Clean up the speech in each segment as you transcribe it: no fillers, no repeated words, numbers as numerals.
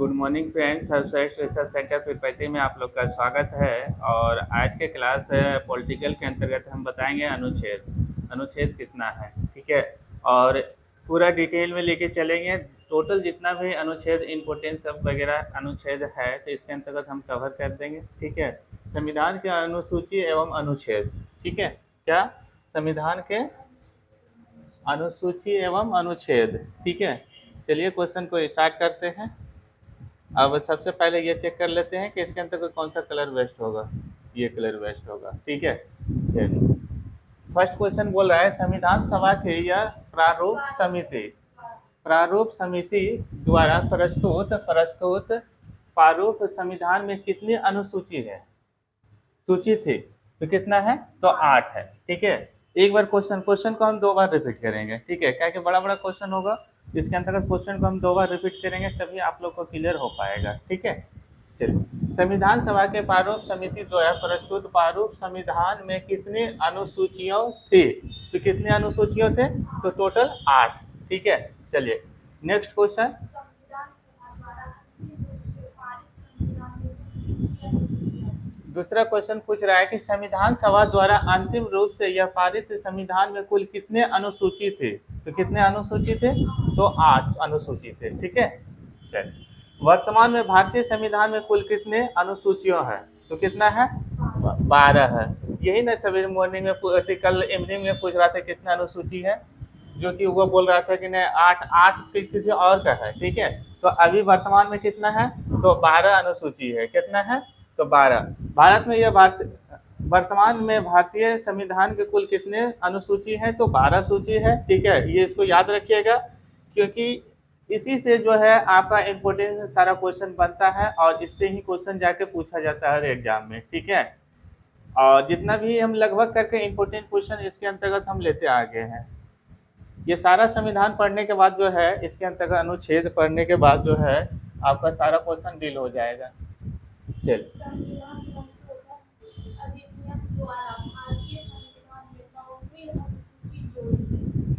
Good morning friends, सर्वश्रेष्ठ research centre Tirupati में आप लोग का स्वागत है। और आज के क्लास पॉलिटिकल के अंतर्गत हम बताएंगे अनुच्छेद अनुच्छेद कितना है, ठीक है। और पूरा डिटेल में लेके चलेंगे। टोटल जितना भी अनुच्छेद इम्पोर्टेंस सब वगैरह अनुच्छेद है तो इसके अंतर्गत हम कवर कर देंगे, ठीक है। संविधान के अनुसूची एवं अनुच्छेद, ठीक है। क्या? संविधान के अनुसूची एवं अनुच्छेद, ठीक है। चलिए क्वेश्चन को स्टार्ट करते हैं। अब सबसे पहले ये चेक कर लेते हैं कि इसके अंतर्गत कौन सा कलर वेस्ट होगा। ये कलर वेस्ट होगा, ठीक है। चलिए, फर्स्ट क्वेश्चन बोल रहा है संविधान सभा के यह प्रारूप समिति द्वारा प्रस्तुत प्रस्तुत प्रारूप संविधान में कितनी अनुसूची है? सूची थी तो कितना है? तो 8 है, ठीक है। एक बार क्वेश्चन को हम 2 बार रिपीट करेंगे, ठीक है। क्या कि बड़ा बड़ा क्वेश्चन होगा, इसके अंतर्गत क्वेश्चन को हम 2 बार रिपीट करेंगे तभी आप लोग को क्लियर हो पाएगा, ठीक है। चलिए, संविधान सभा के प्रारूप समिति द्वारा प्रस्तुत प्रारूप संविधान में कितनी अनुसूचियों थी? तो कितनी अनुसूचियों थे? तो टोटल 8, ठीक है। चलिए नेक्स्ट क्वेश्चन। दूसरा क्वेश्चन पूछ रहा है कि संविधान सभा द्वारा अंतिम रूप से यह पारित संविधान में कुल कितने अनुसूची थे? तो कितने अनुसूची थे? तो 8 अनुसूची थे, ठीक है। चलिए, वर्तमान में भारतीय संविधान में कुल कितने अनुसूचियों है? तो कितना है? 12 है। यही ना सवेरे मॉर्निंग में कल इवनिंग में पूछ रहा था कितना अनुसूची है, जो कि वो बोल रहा था कि नहीं 8 8 किसी और का है, ठीक है। तो अभी वर्तमान में कितना है? तो 12 अनुसूची है। कितना है? तो 12। भारत में यह वर्तमान में भारतीय संविधान के कुल कितने अनुसूची हैं? तो 12 सूची है, ठीक है। ये इसको याद रखिएगा क्योंकि इसी से जो है आपका इम्पोर्टेंस सारा क्वेश्चन बनता है और इससे ही क्वेश्चन जाके पूछा जाता है हर एग्जाम में, ठीक है। और जितना भी हम लगभग करके इम्पोर्टेंट क्वेश्चन इसके अंतर्गत हम लेते आ गए हैं। ये सारा संविधान पढ़ने के बाद जो है इसके अंतर्गत अनुच्छेद पढ़ने के बाद जो है आपका सारा क्वेश्चन डील हो जाएगा। चल,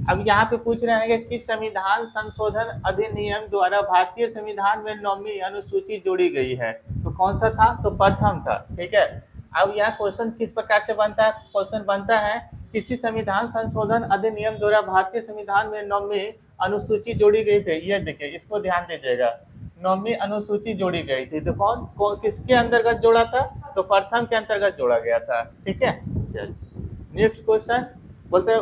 अब यहाँ पे पूछ रहे हैं कि किस संविधान संशोधन अधिनियम द्वारा भारतीय संविधान में 9वीं अनुसूची जोड़ी गई है? तो कौन सा था? तो प्रथम था, ठीक है। अब यहाँ क्वेश्चन किस प्रकार से बनता है? क्वेश्चन बनता है किसी संविधान संशोधन अधिनियम द्वारा भारतीय संविधान में 9वीं अनुसूची जोड़ी गई थी। ये देखिए, इसको ध्यान दीजिएगा। 9वीं अनुसूची जोड़ी गई थी तो कौन किसके अंतर्गत जोड़ा था? तो प्रथम के अंतर्गत जोड़ा गया था, ठीक है। चल, नेक्स्ट क्वेश्चन बोलते हैं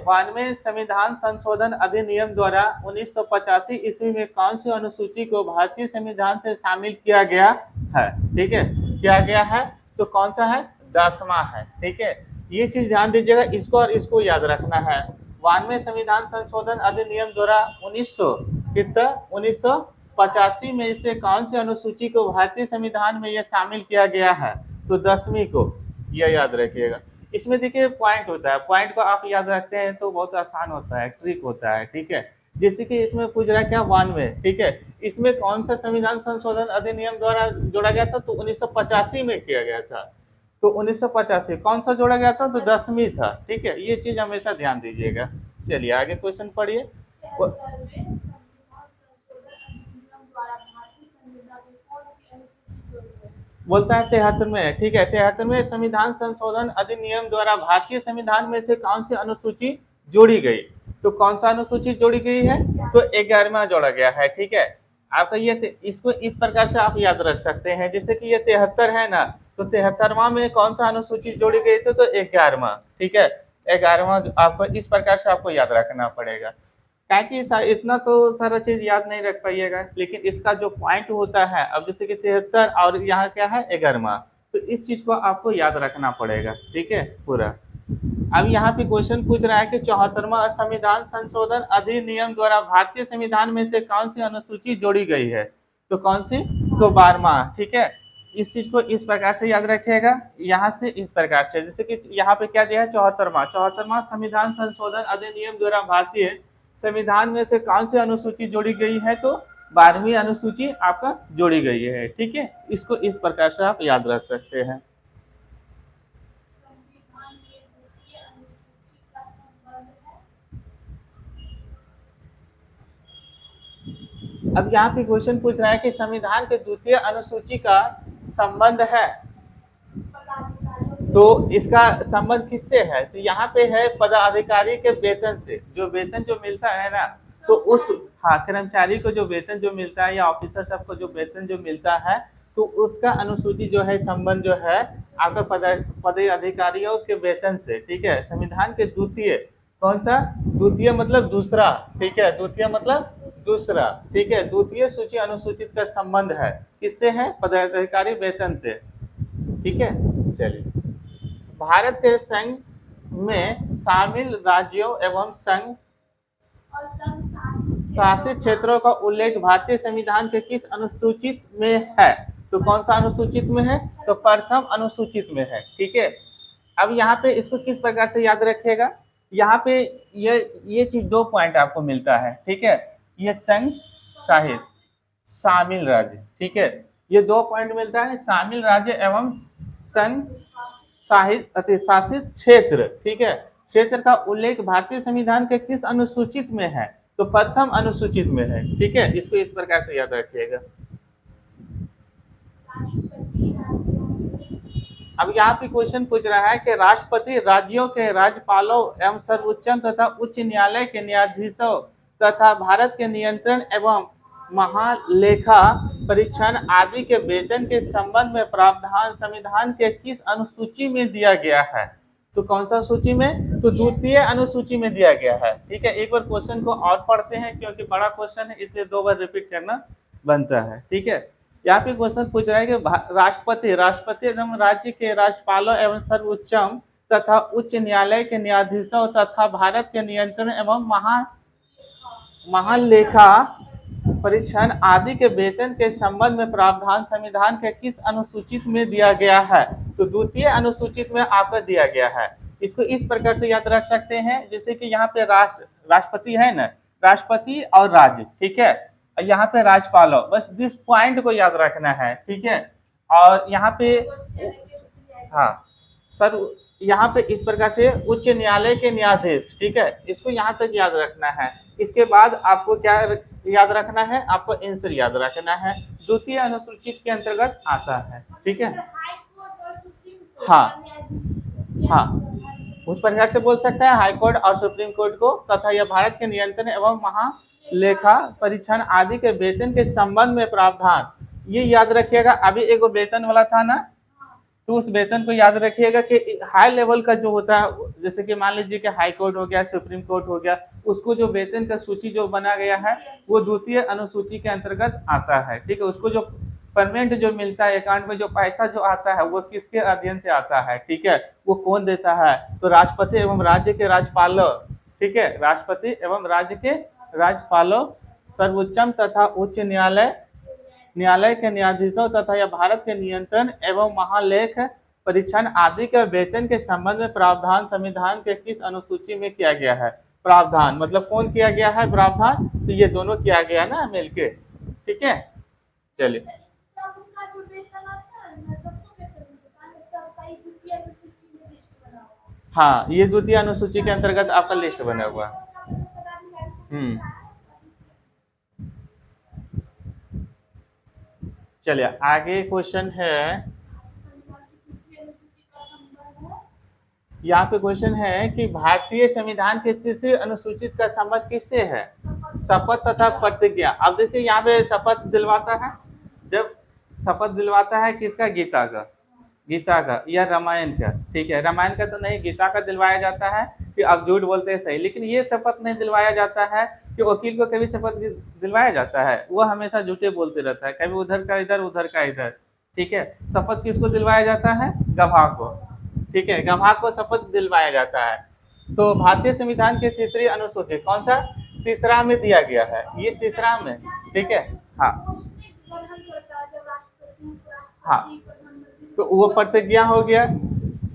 वानवे संविधान संशोधन अधिनियम द्वारा 1985 ईस्वी में कौन सी अनुसूची को भारतीय संविधान से शामिल किया गया है? ठीक है, किया गया है तो कौन सा है? 10वां है, ठीक है। ये चीज ध्यान दीजिएगा, इसको और इसको याद रखना है। 92 संविधान संशोधन अधिनियम द्वारा 1985 में से कौन सी अनुसूची को भारतीय संविधान में यह शामिल किया गया है? तो 10वीं को, यह याद रखिएगा। इसमें देखिए पॉइंट होता है, पॉइंट को आप याद रखते हैं तो बहुत आसान होता है, ट्रिक होता है, ठीक है। जैसे कि इसमें पूछ रहा है क्या 92, ठीक है। इसमें कौन सा संविधान संशोधन अधिनियम द्वारा जोड़ा गया था? तो 1985 में किया गया था। तो 1985 कौन सा जोड़ा गया था? तो 10वीं था, ठीक है। ये चीज हमेशा ध्यान दीजिएगा। चलिए आगे क्वेश्चन पढ़िए। बोलता है 73 में, ठीक है। 73 में संविधान संशोधन अधिनियम द्वारा भारतीय संविधान में से कौन सी अनुसूची जोड़ी गई? तो कौन सा अनुसूची जोड़ी गई है? तो 11वां जोड़ा गया है, ठीक है। आपका ये इसको इस प्रकार से आप याद रख सकते हैं, जैसे कि ये 73 है ना, तो 73वां में कौन सा अनुसूची जोड़ी गई थी? तो 11वां, ठीक है। 11वां आपको इस प्रकार से आपको याद रखना पड़ेगा। ताकि इतना तो सारा चीज याद नहीं रख पाइएगा, लेकिन इसका जो पॉइंट होता है, अब जैसे कि 73 और यहाँ क्या है 11वां, तो इस चीज को आपको याद रखना पड़ेगा, ठीक है पूरा। अब यहाँ पे क्वेश्चन पूछ रहा है कि 74वां संविधान संशोधन अधिनियम द्वारा भारतीय संविधान में से कौन सी अनुसूची जोड़ी गई है? तो कौन सी? तो 12वां, ठीक है। इस चीज को इस प्रकार से याद रखिएगा, यहाँ से इस प्रकार से, जैसे कि यहाँ पे क्या दिया है 74वां संविधान संशोधन अधिनियम द्वारा भारतीय संविधान में से कौन सी अनुसूची जोड़ी गई है? तो 12वीं अनुसूची आपका जोड़ी गई है, ठीक है। इसको इस प्रकार से आप याद रख सकते हैं। अब यहाँ पे क्वेश्चन पूछ रहा है कि संविधान के द्वितीय अनुसूची का संबंध है, तो इसका संबंध किससे है? तो यहाँ पे है पदाधिकारी के वेतन से, जो वेतन जो मिलता है ना, तो उस हाँ कर्मचारी को जो वेतन जो मिलता है या ऑफिसर सबको जो वेतन जो मिलता है, तो उसका अनुसूची जो है संबंध जो है आपका पदाधिकारियों के वेतन से। ठीक है, संविधान के द्वितीय, कौन सा द्वितीय मतलब दूसरा, ठीक है, द्वितीय मतलब दूसरा, ठीक है, द्वितीय सूची अनुसूचित का संबंध है किससे? है पदाधिकारी वेतन से। ठीक है, चलिए, भारत के संघ में शामिल राज्यों एवं संघ शासित क्षेत्रों का उल्लेख भारतीय संविधान के किस अनुसूचित में है? तो कौन सा अनुसूचित में है? तो प्रथम अनुसूचित में है। ठीक है, अब यहाँ पे इसको किस प्रकार से याद रखिएगा, यहाँ पे ये चीज 2 पॉइंट आपको मिलता है। ठीक है, ये संघ शासित शामिल राज्य, ठीक है, ये 2 पॉइंट मिलता है, शामिल राज्य एवं संघ शासित क्षेत्र। ठीक है, क्षेत्र का उल्लेख भारतीय संविधान के किस अनुसूचित में है? तो प्रथम अनुसूचित में है। ठीक है, इसको इस प्रकार से याद रखिएगा। अब यहाँ पे क्वेश्चन पूछ रहा है कि राष्ट्रपति राज्यों के राज्यपालों एवं सर्वोच्च तथा उच्च न्यायालय के न्यायाधीशों तथा भारत के नियंत्रण एवं महालेखा परीक्षण आदि के वेतन के संबंध में प्रावधान संविधान के किस अनुसूची में दिया गया है? तो कौन सा सूची में? तो द्वितीय अनुसूची में दिया गया है। ठीक है, एक बार क्वेश्चन को और पढ़ते हैं क्योंकि बड़ा क्वेश्चन है, इसलिए 2 बार रिपीट करना बनता है। ठीक है, यहाँ पे क्वेश्चन पूछ रहा है कि राष्ट्रपति एवं राज्य के राज्यपालों एवं सर्वोच्चम तथा उच्च न्यायालय के न्यायाधीशों तथा भारत के नियंत्रण एवं महालेखा परीक्षण आदि के वेतन के संबंध में प्रावधान संविधान के किस अनुसूचित में दिया गया है? तो द्वितीय अनुसूचित में आपको दिया गया है। इसको इस प्रकार से याद रख सकते हैं, जैसे कि यहाँ पे राष्ट्रपति है ना, राष्ट्रपति और राज्य, ठीक है, यहाँ पे राज्यपालों, बस दिस पॉइंट को याद रखना है। ठीक है, और यहाँ पे हाँ सर, यहाँ पे इस प्रकार से उच्च न्यायालय के न्यायाधीश, ठीक है, इसको यहाँ तक याद रखना है। इसके बाद आपको क्या याद रखना है? आपको आंसर याद रखना है, द्वितीय अनुसूचित के अंतर्गत आता है। ठीक है, हाँ हाँ, उस प्रकार से बोल सकता है हाई कोर्ट और सुप्रीम कोर्ट को, तथा यह भारत के नियंत्रण एवं महालेखा परीक्षण आदि के वेतन के संबंध में प्रावधान, ये याद रखिएगा। अभी एगो वेतन वाला था ना, तो उस वेतन को याद रखिएगा कि हाई लेवल का जो होता है, जैसे कि मान लीजिए कि हाई कोर्ट हो गया, सुप्रीम कोर्ट हो गया, उसको जो वेतन का सूची जो बना गया है वो द्वितीय अनुसूची के अंतर्गत आता है। ठीक है, उसको जो पेमेंट जो मिलता है, अकाउंट में जो पैसा जो आता है, वो किसके अध्ययन से आता है? ठीक है, वो कौन देता है? तो राष्ट्रपति एवं राज्य के राज्यपालों, ठीक है, राष्ट्रपति एवं राज्य के राज्यपालों, सर्वोच्चम तथा उच्च न्यायालय के न्यायाधीशों तथा या भारत के नियंत्रण एवं महालेख परीक्षण आदि के वेतन के संबंध में प्रावधान संविधान के किस अनुसूची में किया गया है? प्रावधान मतलब कौन किया गया है प्रावधान? तो ये दोनों किया गया ना मिलके। ठीक है, चलिए, हाँ, ये द्वितीय अनुसूची के अंतर्गत आपका लिस्ट बना हुआ है। चलिए, आगे क्वेश्चन है, यहाँ पे क्वेश्चन है कि भारतीय संविधान के तीसरी अनुसूचित का संबंध किससे है? शपथ तथा प्रतिज्ञा। अब देखिए यहाँ पे शपथ दिलवाता है, जब शपथ दिलवाता है किसका? गीता का या रामायण का। ठीक है, रामायण का तो नहीं, गीता का दिलवाया जाता है कि आप झूठ बोलते हैं सही, लेकिन ये शपथ नहीं दिलवाया जाता है कि वकील को कभी शपथ दिलवाया जाता है, वो हमेशा झूठे बोलते रहता है, कभी उधर का इधर उधर का इधर। ठीक है, शपथ किसको दिलवाया जाता है? गवाह को। ठीक है, गवाह को शपथ दिलवाया जाता है। तो भारतीय संविधान की तीसरी अनुसूची कौन सा? तीसरा में दिया गया है, ये तीसरा में। ठीक है, हाँ हाँ, तो वो प्रतिज्ञा हो गया,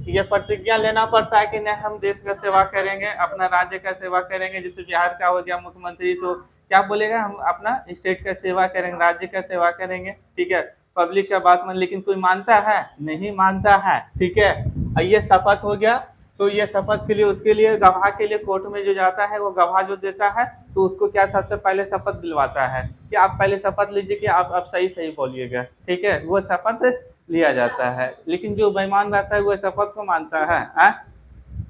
ये प्रतिज्ञा लेना पड़ता है कि नहीं हम देश का सेवा करेंगे, अपना राज्य का सेवा करेंगे। जैसे बिहार का हो गया मुख्यमंत्री, तो क्या बोलेगा? हम अपना स्टेट का सेवा करेंगे, राज्य का सेवा करेंगे। ठीक है, पब्लिक का बात मान, लेकिन कोई मानता है? नहीं मानता है। ठीक है, ये शपथ हो गया। तो ये शपथ के लिए उसके लिए गवाह के लिए कोर्ट में जो जाता है वो गवाह जो देता है तो उसको क्या सबसे पहले शपथ दिलवाता है कि आप पहले शपथ लीजिए कि आप सही सही बोलिएगा, ठीक है, वो शपथ लिया जाता है। लेकिन जो बेईमान रहता है वो शपथ को मानता है,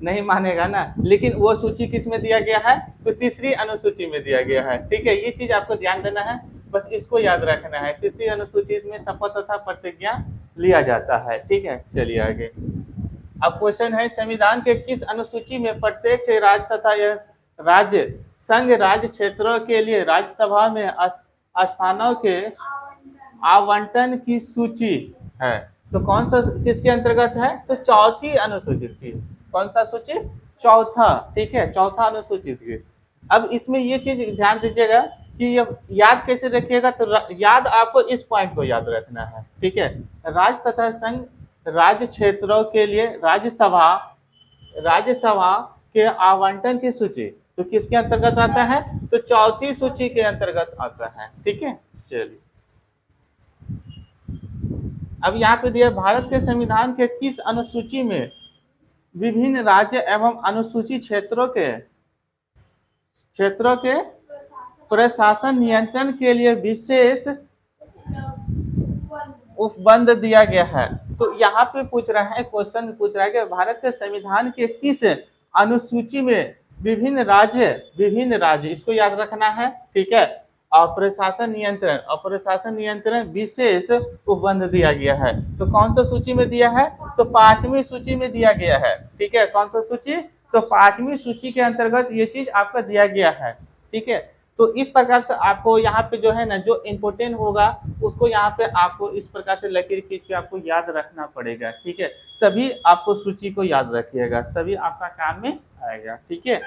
नहीं मानेगा ना। लेकिन वो सूची किस में दिया गया है, तो तीसरी अनुसूची में दिया गया है, ठीक है। ये चीज आपको ध्यान देना है, बस इसको याद रखना है, तीसरी अनुसूची में शपथ तथा प्रतिज्ञा लिया जाता है, ठीक है। चलिए आगे। अब क्वेश्चन है, संविधान के किस अनुसूची में प्रत्येक से राज्य तथा राज्य संघ राज्य क्षेत्रों के लिए राज्यसभा में स्थानों के आवंटन की सूची है? तो कौन सा किसके अंतर्गत है, तो चौथी अनुसूचित की। कौन सा सूची, चौथा, ठीक है, चौथा अनुसूचित की। अब इसमें ये चीज ध्यान दीजिएगा कि ये याद कैसे रखिएगा, तो याद आपको इस पॉइंट को याद रखना है, ठीक है। राज्य तथा संघ राज्य क्षेत्रों के लिए राज्यसभा के आवंटन की सूची तो किसके अंतर्गत आता है, तो चौथी सूची के अंतर्गत आता है, ठीक है। चलिए अब यहाँ पे दिया, भारत के संविधान के किस अनुसूची में विभिन्न राज्य एवं अनुसूचित क्षेत्रों के प्रशासन नियंत्रण के लिए विशेष उपबंध दिया गया है। तो यहाँ पे पूछ रहा है, क्वेश्चन पूछ रहा है कि भारत के संविधान के किस अनुसूची में विभिन्न राज्य इसको याद रखना है, ठीक है, और प्रशासन नियंत्रण विशेष उपबंध दिया गया है। तो कौन सा सूची में दिया है, तो 5वीं सूची में दिया गया है, ठीक है। कौन सा सूची, तो 5वीं सूची के अंतर्गत ये चीज आपका दिया गया है, ठीक है। तो इस प्रकार से आपको यहाँ पे जो है ना, जो इम्पोर्टेंट होगा उसको यहाँ पे आपको इस प्रकार से लकीर खींच के आपको याद रखना पड़ेगा, ठीक है। तभी आपको सूची को याद रखिएगा, तभी आपका काम में आएगा, ठीक है।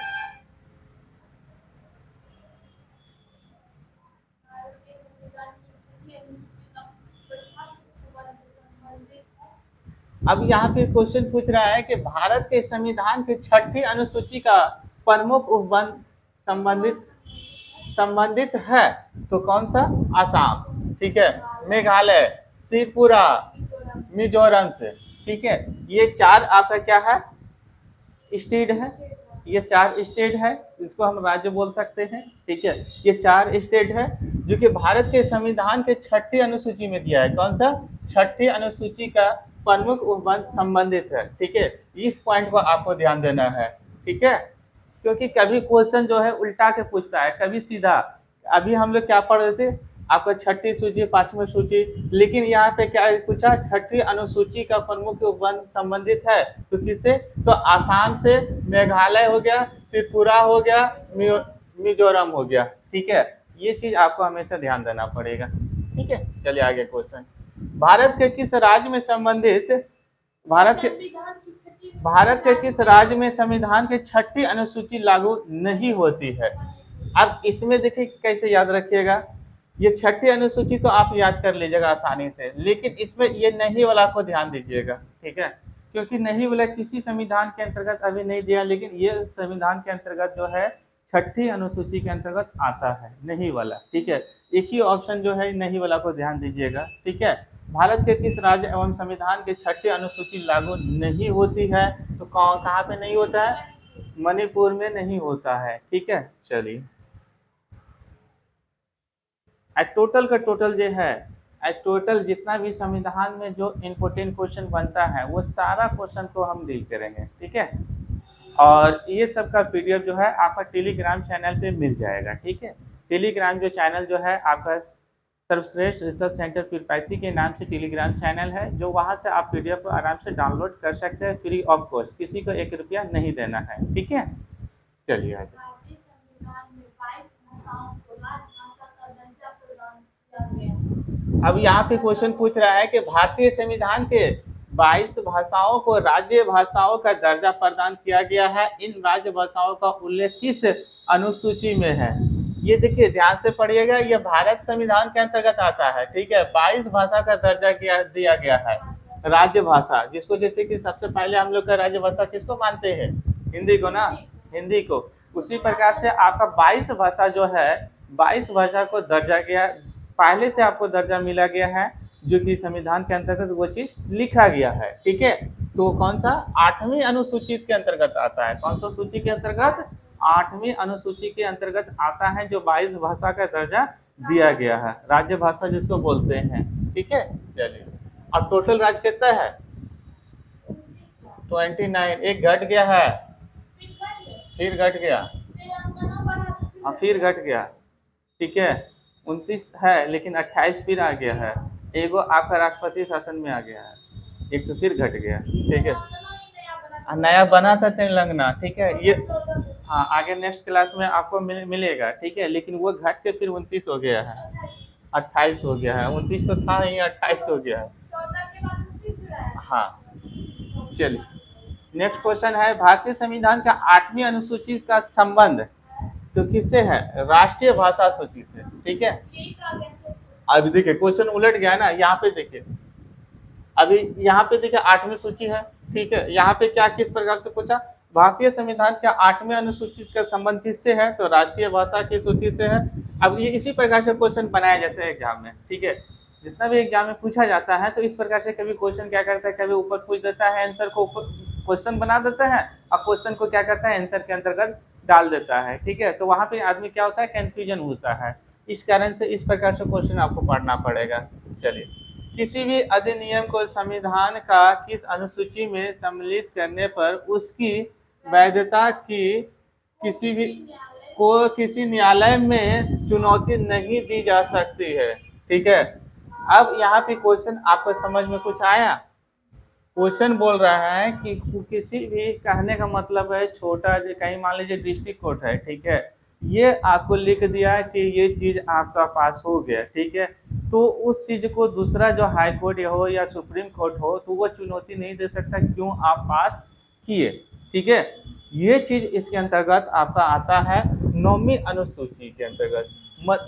अब यहाँ पे क्वेश्चन पूछ रहा है कि भारत के संविधान के 6ठी अनुसूची का प्रमुख उपबंध संबंधित है, तो कौन सा, आसाम, ठीक है, मेघालय, त्रिपुरा, मिजोरम से, ठीक है। ये 4 आपका क्या है, स्टेट है, ये 4 स्टेट है, इसको हम राज्य बोल सकते हैं, ठीक है। ये 4 स्टेट है जो कि भारत के संविधान के 6ठी अनुसूची में दिया है। कौन सा, 6ठी अनुसूची का प्रमुख उपबंध संबंधित है, ठीक है। इस पॉइंट को आपको ध्यान देना है, ठीक है, क्योंकि कभी क्वेश्चन जो है उल्टा के पूछता है, कभी सीधा। अभी हम लोग क्या पढ़ रहे थे, आपका 6ठी सूची 5वीं सूची, लेकिन यहाँ पे क्या पूछा, 6ठी अनुसूची का प्रमुख उपबंध संबंधित है, तो किससे, तो आसाम से, मेघालय हो गया, त्रिपुरा हो गया, मिजोरम हो गया, ठीक है। ये चीज आपको हमेशा ध्यान देना पड़ेगा, ठीक है। चलिए आगे क्वेश्चन, भारत के किस राज्य में भारत के किस राज्य में संविधान की 6ठी अनुसूची लागू नहीं होती है? अब इसमें देखिए कैसे याद रखिएगा, ये 6ठी अनुसूची तो आप याद कर लीजिएगा आसानी से, लेकिन इसमें ये नहीं वाला को ध्यान दीजिएगा, ठीक है, क्योंकि नहीं वाला किसी संविधान के अंतर्गत अभी नहीं दिया, लेकिन ये संविधान के अंतर्गत जो है 6ठी अनुसूची के अंतर्गत आता है, नहीं वाला, ठीक है। एक ही ऑप्शन जो है नहीं वाला को ध्यान दीजिएगा, ठीक है। भारत के किस राज्य एवं संविधान के 6ठी अनुसूची लागू नहीं होती है, तो कहाँ पे नहीं होता है, मणिपुर में नहीं होता है, ठीक है। चलिए टोटल का टोटल जो है, टोटल जितना भी संविधान में जो इम्पोर्टेंट क्वेश्चन बनता है वो सारा क्वेश्चन को हम डील करेंगे, ठीक है। और ये सब का पीडीएफ जो है आपका टेलीग्राम चैनल पे मिल जाएगा, ठीक है। टेलीग्राम जो चैनल जो है आपका सर्वश्रेष्ठ रिसर्च सेंटर पीरपैंती के नाम से टेलीग्राम चैनल है, जो वहाँ से आप पीडीएफ को आराम से डाउनलोड कर सकते हैं फ्री ऑफ कॉस्ट, किसी को 1 रुपया नहीं देना है, ठीक है। चलिए आगे। अब यहाँ पे क्वेश्चन पूछ रहा है कि भारतीय संविधान के 22 भाषाओं को राज्य भाषाओं का दर्जा प्रदान किया गया है, इन राज्य भाषाओं का उल्लेख किस अनुसूची में है? ये देखिए ध्यान से पढ़िएगा, ये भारत संविधान के अंतर्गत आता है, ठीक है। 22 भाषा का दर्जा दिया गया है, राज्य भाषा, जिसको जैसे कि सबसे पहले हम लोग का राज्य भाषा किसको मानते हैं, हिंदी को ना, हिंदी को। उसी प्रकार से आपका 22 भाषा जो है, 22 भाषा को दर्जा गया, पहले से आपको दर्जा मिला गया है, जो कि संविधान के अंतर्गत वो चीज लिखा गया है, ठीक है। तो कौन सा 8वीं अनुसूचित के अंतर्गत आता है, कौन सा सूची के अंतर्गत, 8वीं अनुसूची के अंतर्गत आता है, जो 22 भाषा का दर्जा दिया गया है, राज्य भाषा जिसको बोलते हैं। ठीक है, चलिए अब टोटल राज्य कितना है 29, एक घट गया है, फिर घट गया, हाँ फिर घट गया, ठीक है 29 है लेकिन 28 फिर आ गया है, एगो आपका राष्ट्रपति शासन में आ गया है, एक तो फिर घट गया। ठीक है, नया बना था तेलंगाना, ठीक है ये, हाँ आगे नेक्स्ट क्लास में आपको मिलेगा, ठीक है, लेकिन वो घट के फिर 29 हो गया है, 28 हो गया है, 29 तो था ही, 28 हो गया है। हाँ चलिए नेक्स्ट क्वेश्चन है, भारतीय संविधान का 8वीं अनुसूची का संबंध तो किससे है, राष्ट्रीय भाषा सूची से। ठीक है, अभी देखिए क्वेश्चन उलट गया ना, यहाँ पे देखिए, अभी यहाँ पे देखिए 8वीं सूची है, ठीक है, यहाँ पे क्या किस प्रकार से पूछा, भारतीय संविधान का 8वीं अनुसूचित का संबंध किससे है, तो राष्ट्रीय भाषा की सूची से है। अब ये इसी प्रकार से क्वेश्चन बनाया जाता है एग्जाम में, ठीक है, जितना भी एग्जाम में पूछा जाता है तो इस प्रकार से कभी क्वेश्चन क्या करता है, कभी ऊपर पूछ देता है, आंसर को ऊपर क्वेश्चन बना देता है और क्वेश्चन को क्या करता है आंसर के अंतर्गत डाल देता है। ठीक है, तो वहाँ पे आदमी क्या होता है, कंफ्यूजन होता है, इस कारण से इस प्रकार से क्वेश्चन आपको पढ़ना पड़ेगा। चलिए, किसी भी अधिनियम को संविधान का किस अनुसूची में सम्मिलित करने पर उसकी वैधता की किसी न्यायालय में चुनौती नहीं दी जा सकती है। ठीक है, अब यहाँ पे क्वेश्चन आपको समझ में कुछ आया, क्वेश्चन बोल रहा है कि किसी भी, कहने का मतलब है छोटा, कहीं मान लीजिए डिस्ट्रिक्ट कोर्ट है, ठीक है, ये आपको लिख दिया कि ये चीज आपका पास हो गया, ठीक है, तो उस चीज को दूसरा जो हाई कोर्ट हो या सुप्रीम कोर्ट हो तो वो चुनौती नहीं दे सकता, क्यों आप पास किए। ठीक है, ये चीज इसके अंतर्गत आपका आता है 9वीं अनुसूची के अंतर्गत,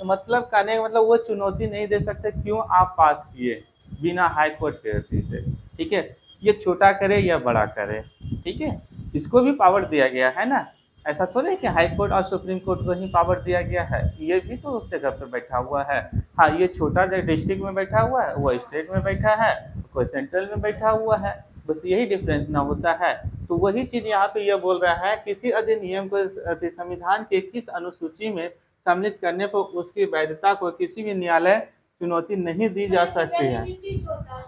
मतलब कहने का मतलब वो चुनौती नहीं दे सकते, क्यों आप पास किए बिना हाई कोर्ट के से। ठीक है, ये छोटा करे या बड़ा करे, ठीक है, इसको भी पावर दिया गया है ना, ऐसा थोड़ा है कि हाई कोर्ट और सुप्रीम कोर्ट को ही पावर दिया गया है, ये भी तो उस जगह पर बैठा हुआ है। हाँ, ये छोटा डिस्ट्रिक्ट में बैठा हुआ है, वो स्टेट में बैठा है, कोई सेंट्रल में बैठा हुआ है, बस यही डिफरेंस ना होता है। तो वही चीज यहाँ पे ये बोल रहा है, किसी अधिनियम को संविधान के किस अनुसूची में सम्मिलित करने पर उसकी वैधता को किसी भी न्यायालय चुनौती नहीं दी जा सकती है।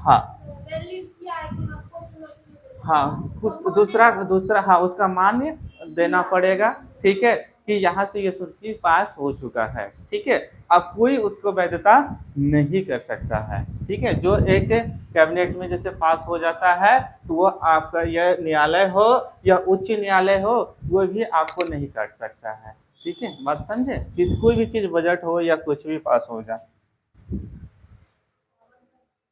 हाँ हाँ, दूसरा हाँ उसका मान्य देना पड़ेगा, ठीक है, कि यहाँ से ये सूची पास हो चुका है। ठीक है, अब कोई उसको वैधता नहीं कर सकता है। ठीक है, जो एक कैबिनेट में जैसे पास हो जाता है तो वो आपका यह न्यायालय हो या उच्च न्यायालय हो, वो भी आपको नहीं कर सकता है। ठीक है, बात समझे, कि कोई भी चीज बजट हो या कुछ भी पास हो जाए।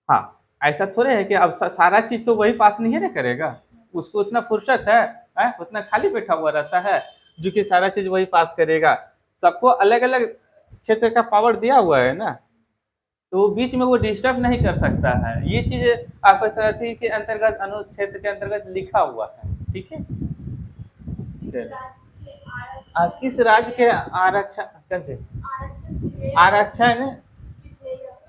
हाँ, ऐसा थोड़े है कि अब सारा चीज तो वही पास नहीं ना करेगा, उसको उतना फुर्सत है, उतना खाली बैठा हुआ रहता है जो कि सारा चीज वही पास करेगा। सबको अलग अलग क्षेत्र का पावर दिया हुआ है ना, तो बीच में वो डिस्टर्ब नहीं कर सकता है। ये चीज आपका सारथी के अंतर्गत अनुच्छेद के अंतर्गत लिखा हुआ है। ठीक है, चलिए, किस राज्य के आरक्षण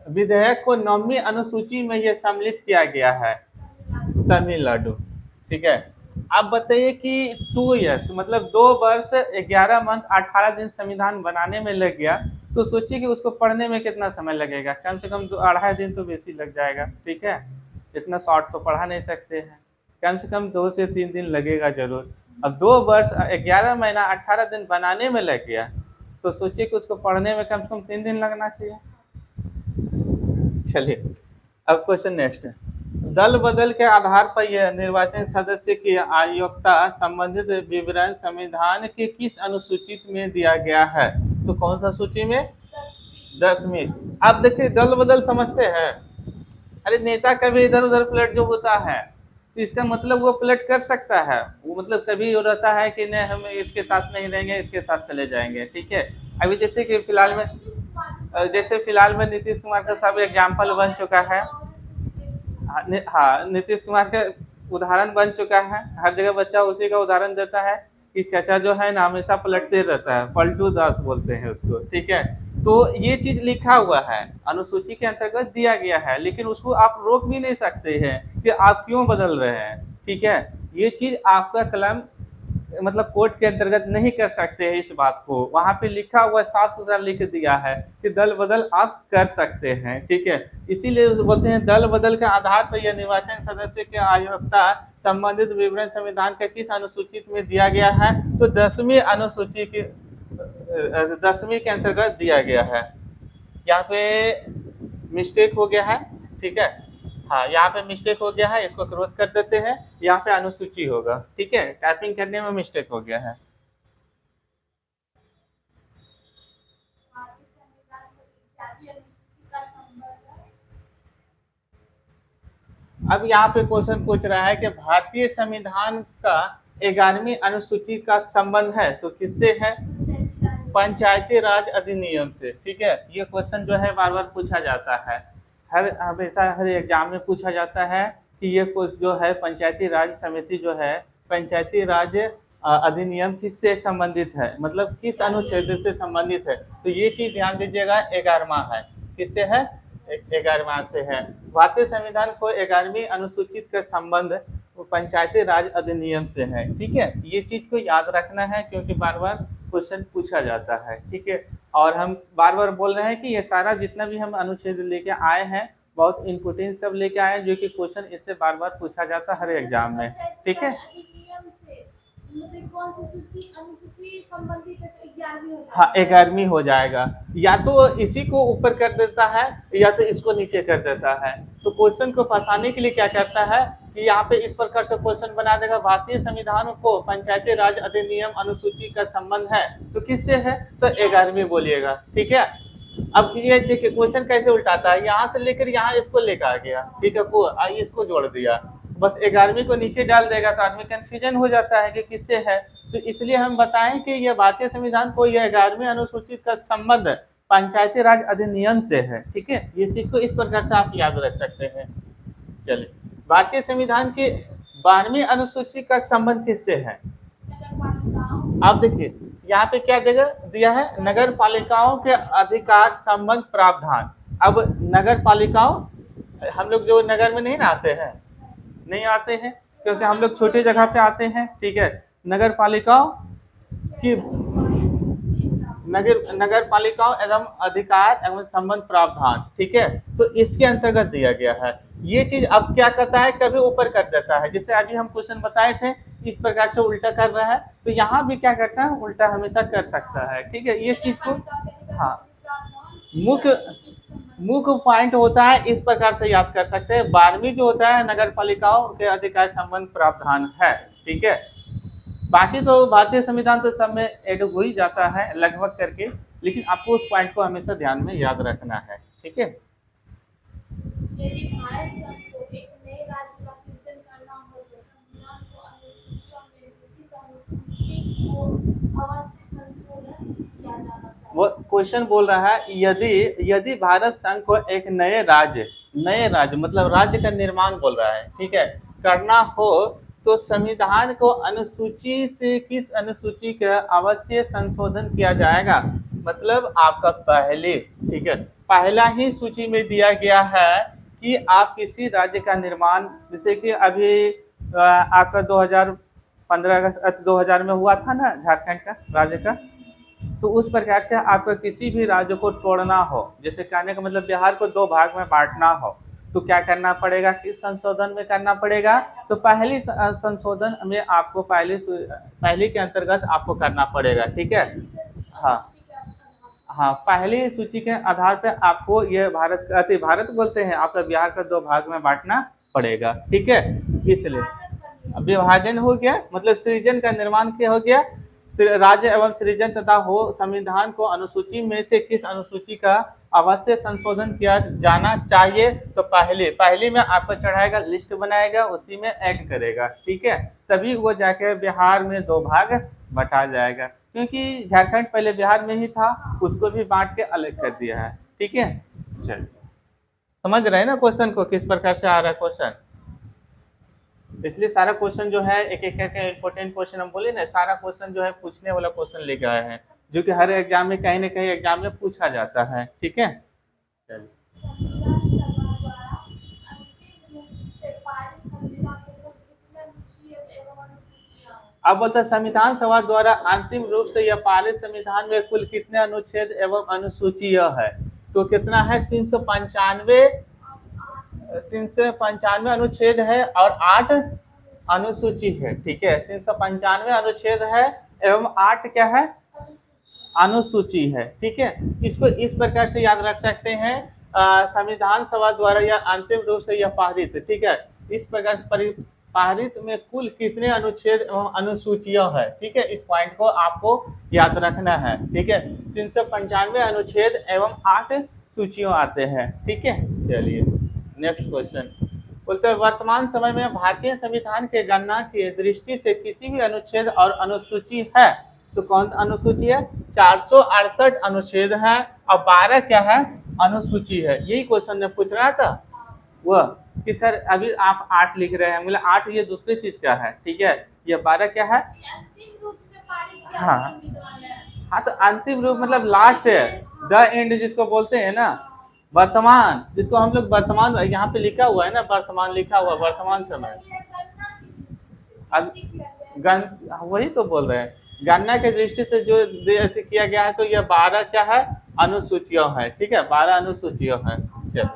विधेयक को 9वीं अनुसूची में यह सम्मिलित किया गया है, तमिलनाडु। ठीक है, आप बताइए कि 2 ईयर्स मतलब 2 वर्ष 11 मंथ 18 दिन संविधान बनाने में लग गया, तो सोचिए कि उसको पढ़ने में कितना समय लगेगा, कम से कम 2-2.5 दिन तो बेसी लग जाएगा। ठीक है, इतना शॉर्ट तो पढ़ा नहीं सकते हैं, कम से कम 2 से 3 दिन लगेगा जरूर। अब 2 वर्ष 11 महीना 18 दिन बनाने में लग गया, तो सोचिए कि उसको पढ़ने में कम से कम 3 दिन लगना चाहिए। चलिए, अब क्वेश्चन नेक्स्ट है, दल बदल के आधार पर यह निर्वाचन सदस्य की अयोग्यता संबंधित विवरण संविधान के किस अनुसूचित में दिया गया है, तो कौन सा सूची में, 10वीं। आप देखिए दल बदल समझते हैं, अरे नेता कभी इधर उधर पलट जो होता है तो इसका मतलब वो पलट कर सकता है, वो मतलब कभी वो रहता है कि नहीं हम इसके साथ नहीं रहेंगे, इसके साथ चले जाएंगे। ठीक है, अभी जैसे कि फिलहाल में नीतीश कुमार का सब एग्जाम्पल बन चुका है। हाँ, नीतीश कुमार का उदाहरण बन चुका है, हर जगह बच्चा उसी का उदाहरण देता है कि चाचा जो है ना हमेशा पलटते रहता है, पलटू दास बोलते हैं उसको। ठीक है, तो ये चीज लिखा हुआ है, अनुसूची के अंतर्गत दिया गया है, लेकिन उसको आप रोक भी नहीं सकते हैं कि आप क्यों बदल रहे हैं। ठीक है। ये चीज आपका कलम मतलब कोर्ट के अंतर्गत नहीं कर सकते हैं इस बात को, वहां पे लिखा हुआ साफ सुथरा लिख दिया है कि दल बदल आप कर सकते हैं, ठीक है। इसीलिए बोलते हैं दल बदल के आधार पर यह निर्वाचन सदस्य के अयोग्यता संबंधित विवरण संविधान के किस अनुसूचित में दिया गया है, तो 10वीं अनुसूची की 10वीं के अंतर्गत दिया गया है। यहाँ पे मिस्टेक हो गया है, ठीक है। हाँ, यहाँ पे मिस्टेक हो गया है, इसको क्रॉस कर देते हैं, यहाँ पे अनुसूची होगा, ठीक है। टाइपिंग करने में मिस्टेक हो गया है। अब यहाँ पे क्वेश्चन पूछ रहा है कि भारतीय संविधान का 11वीं अनुसूची का संबंध है तो किससे है, पंचायती राज अधिनियम से, ठीक है। ये क्वेश्चन जो है बार बार पूछा जाता है, हर हमेशा हर एग्जाम में पूछा जाता है कि ये जो है पंचायती राज समिति जो है पंचायती राज अधिनियम किससे संबंधित है, मतलब किस अनुच्छेद से संबंधित है। तो ये चीज ध्यान दीजिएगा, 11वां है, किससे है, 11वां से है। भारतीय संविधान को 11वीं अनुसूचित का संबंध पंचायती राज अधिनियम से है, ठीक है। ये चीज को याद रखना है क्योंकि बार बार क्वेश्चन पूछा जाता है, ठीक है। और हम बार बार बोल रहे हैं कि ये सारा जितना भी हम अनुच्छेद लेके आए हैं बहुत इम्पोर्टेंट सब लेके आए हैं जो कि क्वेश्चन इससे बार बार पूछा जाता है हर एग्जाम में, ठीक है। हाँ, 11वीं हो जाएगा, या तो इसी को ऊपर कर देता है या तो इसको नीचे कर देता है। तो क्वेश्चन को फंसाने के लिए क्या करता है कि यहाँ पे इस प्रकार से क्वेश्चन बना देगा, भारतीय संविधान को पंचायती राज अधिनियम अनुसूची का संबंध है तो किससे है, तो 11वीं बोलिएगा, ठीक है। अब ये देखिए क्वेश्चन कैसे उल्टाता है, यहाँ से लेकर यहाँ इसको लेकर आ गया, ठीक है, को आइए इसको जोड़ दिया, बस 11वीं को नीचे डाल देगा तो आदमी कंफ्यूजन हो जाता है कि किससे है। तो इसलिए हम बताएं कि यह भारतीय संविधान को यह 11वीं अनुसूचित का संबंध पंचायती राज अधिनियम से है, ठीक है। इस चीज को इस प्रकार से आप याद रख सकते हैं। चलिए, भारतीय संविधान की 12वीं अनुसूची का संबंध किससे है, आप देखिए यहाँ पे क्या दिया है, नगर पालिकाओं के अधिकार संबंध प्रावधान। अब नगर पालिकाओं, हम लोग जो नगर में नहीं आते हैं, नहीं आते हैं क्योंकि हम लोग छोटी जगह पे आते हैं, ठीक है। नगर पालिकाओं की नगर पालिकाओं एवं अधिकार एवं संबंध प्रावधान, ठीक है। तो इसके अंतर्गत दिया गया है। ये चीज अब क्या करता है, कभी ऊपर कर देता है, जैसे अभी हम क्वेश्चन बताए थे इस प्रकार से उल्टा कर रहा है, तो यहाँ भी क्या करता है, उल्टा हमेशा कर सकता है, ठीक है। ये चीज को हाँ मुख्य पॉइंट होता है, इस प्रकार से याद कर सकते हैं। 12वीं जो होता है नगर पालिकाओं के अधिकार संबंध प्रावधान है, ठीक है। बाकी तो भारतीय संविधान तो सब में ऐड हो ही जाता है लगभग करके, लेकिन आपको उस पॉइंट को हमेशा ध्यान में याद रखना है, ठीक है। वो क्वेश्चन बोल रहा है यदि यदि भारत संघ को एक नए राज्य मतलब राज्य का निर्माण बोल रहा है, ठीक है, करना हो तो संविधान को अनुसूची से किस अनुसूची का अवश्य संशोधन किया जाएगा। मतलब आपका पहले, ठीक है, पहला ही सूची में दिया गया है कि आप किसी राज्य का निर्माण, जैसे कि अभी आपका 2015 का 2000 में हुआ था ना झारखंड का राज्य का, तो उस प्रकार से आपको किसी भी राज्य को तोड़ना हो, जैसे कहने का मतलब बिहार को 2 भाग में बांटना हो, तो क्या करना पड़ेगा, किस संशोधन में करना पड़ेगा, तो पहली संशोधन में आपको पहली के अंतर्गत आपको करना पड़ेगा, ठीक है। हाँ हाँ, पहली सूची के आधार पर आपको ये भारत बोलते हैं आपका बिहार का 2 भाग में बांटना पड़ेगा, ठीक है। इसलिए विभाजन हो गया, मतलब सृजन का निर्माण क्या हो गया, राज्य एवं सृजन तथा हो संविधान को अनुसूची में से किस अनुसूची का अवश्य संशोधन किया जाना चाहिए, तो पहली में आपको चढ़ाएगा, लिस्ट बनाएगा, उसी में ऐड करेगा, ठीक है। तभी वो जाके बिहार में 2 भाग बटा जाएगा, क्योंकि झारखंड पहले बिहार में ही था, उसको भी बांट के अलग कर दिया है, ठीक है। चलिए, समझ रहे हैं ना क्वेश्चन को किस प्रकार से आ रहा है क्वेश्चन। इसलिए सारा क्वेश्चन जो है एक एक करके इम्पोर्टेंट क्वेश्चन हम बोले ना, सारा क्वेश्चन जो है पूछने वाला क्वेश्चन लेके आए हैं, जो कि हर एग्जाम में कहीं ना कहीं एग्जाम में पूछा जाता है, ठीक है। चलिए, अब बोलते हैं संविधान सभा द्वारा अंतिम रूप से यह पारित संविधान में कुल कितने अनुच्छेद एवं अनुसूची यह है? तो कितना है? 395 अनुच्छेद है और 8 अनुसूची है। ठीक है, 395 अनुच्छेद है एवं 8 क्या है? अनुसूची है। ठीक है, इसको इस प्रकार से याद रख सकते हैं, संविधान सभा द्वारा यह अंतिम रूप से यह पारित। ठीक है, इस प्रकार से पारित में कुल कितने अनुच्छेद एवं अनुसूचियां है। ठीक है, इस पॉइंट को आपको याद रखना है। ठीक है, 395 अनुच्छेद एवं 8 सूचियों आते हैं। ठीक है, चलिए नेक्स्ट क्वेश्चन बोलते हैं वर्तमान समय में भारतीय संविधान के गणना की दृष्टि से किसी भी अनुच्छेद और अनुसूची है तो कौन अनुसूची है? 468 अनुच्छेद है और 12 क्या है? अनुसूची है। यही क्वेश्चन ने पूछ रहा था वह कि सर अभी आप 8 लिख रहे हैं, मतलब 8 ये दूसरी चीज क्या है? ठीक है, ये 12 क्या है? हाँ हाँ, तो अंतिम रूप मतलब लास्ट है, द एंड जिसको बोलते हैं ना, वर्तमान, जिसको हम लोग वर्तमान, यहाँ पे लिखा हुआ है ना वर्तमान, लिखा हुआ वर्तमान समय। अब वही तो बोल रहे हैं, गणना के दृष्टि से जो किया गया है तो यह 12 क्या है? अनुसूचियां है। ठीक है, 12 अनुसूचियां है। चल,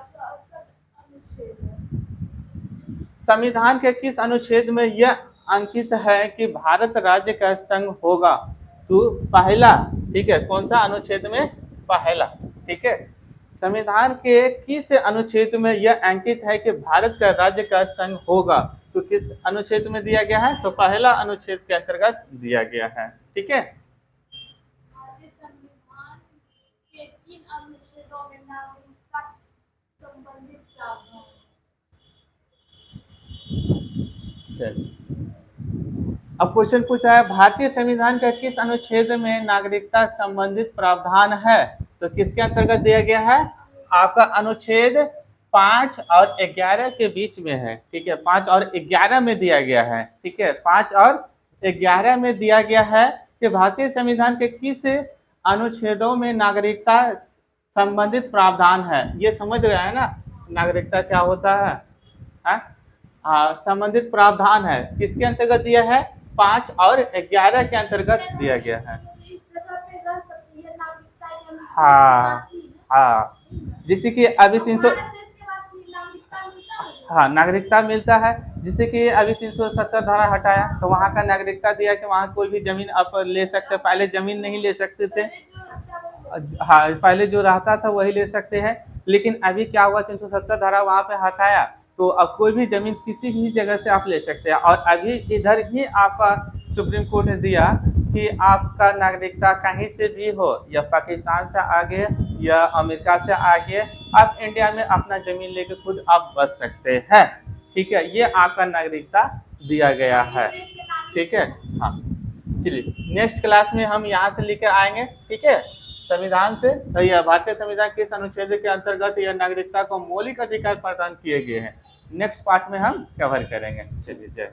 संविधान के किस अनुच्छेद में यह अंकित है कि भारत राज्य का संघ होगा? तो पहला। ठीक है, कौन सा अनुच्छेद में? पहला। ठीक है, संविधान के किस अनुच्छेद में यह अंकित है कि भारत का राज्य का संघ होगा? तो किस अनुच्छेद में दिया गया है? तो पहला अनुच्छेद के अंतर्गत दिया गया है। ठीक है, अब क्वेश्चन पूछा है भारतीय संविधान का किस अनुच्छेद में नागरिकता संबंधित प्रावधान है? तो किसके अंतर्गत दिया गया है? आपका अनुच्छेद 5 और 11 के बीच में है। ठीक है, 5 और 11 में दिया गया है। ठीक है, 5 और 11 में दिया गया है कि भारतीय संविधान के किस अनुच्छेदों में नागरिकता संबंधित प्रावधान है। ये समझ रहे हैं ना नागरिकता क्या होता है? हाँ, संबंधित प्रावधान है, किसके अंतर्गत दिया है? 5 और 11 के अंतर्गत दिया गया है। हाँ हाँ, जैसे कि अभी 300, हाँ नागरिकता मिलता है, जैसे कि अभी 370 धारा हटाया तो वहाँ का नागरिकता दिया कि वहाँ कोई भी जमीन आप ले सकते, पहले जमीन नहीं ले सकते थे। हाँ, पहले जो रहता था वही ले सकते हैं, लेकिन अभी क्या हुआ, 370 धारा वहाँ पे हटाया तो अब कोई भी जमीन किसी भी जगह से आप ले सकते हैं। और अभी इधर ही आपका सुप्रीम कोर्ट ने दिया कि आपका नागरिकता कहीं से भी हो, या पाकिस्तान से आगे या अमेरिका से आगे, आप इंडिया में अपना जमीन लेके खुद आप बस सकते हैं। ठीक है, ये आपका नागरिकता दिया गया है। ठीक है, हाँ चलिए नेक्स्ट क्लास में हम यहाँ से लेकर आएंगे। ठीक है, संविधान से यह भारतीय संविधान किस अनुच्छेद के अंतर्गत यह नागरिकता को मौलिक अधिकार प्रदान किए गए हैं, नेक्स्ट पार्ट में हम कवर करेंगे। चलिए जय।